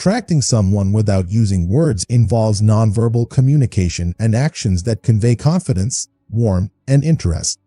Attracting someone without using words involves nonverbal communication and actions that convey confidence, warmth, and interest.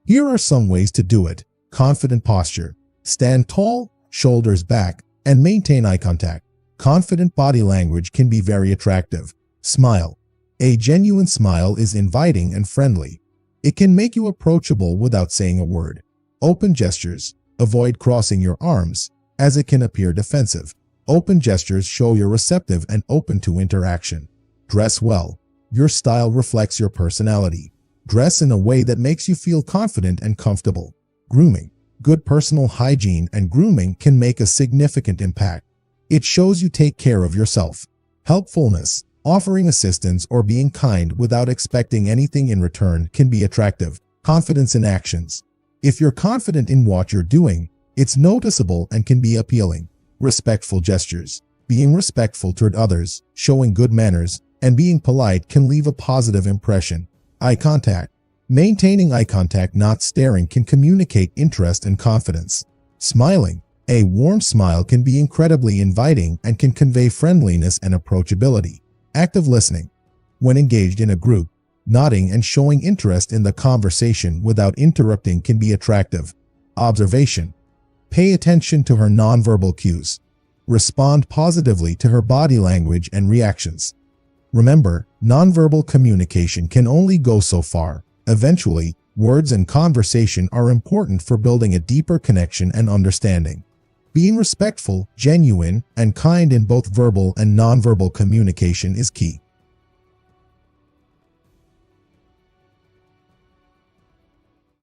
Here are some ways to do it. Confident posture. Stand tall, shoulders back, and maintain eye contact. Confident body language can be very attractive. Smile. A genuine smile is inviting and friendly. It can make you approachable without saying a word. Open gestures. Avoid crossing your arms, as it can appear defensive. Open gestures show you're receptive and open to interaction. Dress well. Your style reflects your personality. Dress in a way that makes you feel confident and comfortable. Grooming. Good personal hygiene and grooming can make a significant impact. It shows you take care of yourself. Helpfulness. Offering assistance or being kind without expecting anything in return can be attractive. Confidence in actions. If you're confident in what you're doing, it's noticeable and can be appealing. Respectful gestures. Being respectful toward others, showing good manners, and being polite can leave a positive impression. Eye contact. Maintaining eye contact, not staring, can communicate interest and confidence. Smiling. A warm smile can be incredibly inviting and can convey friendliness and approachability. Active listening. When engaged in a group, nodding and showing interest in the conversation without interrupting can be attractive. Observation. Pay attention to her nonverbal cues. Respond positively to her body language and reactions. Remember, nonverbal communication can only go so far. Eventually, words and conversation are important for building a deeper connection and understanding. Being respectful, genuine, and kind in both verbal and nonverbal communication is key.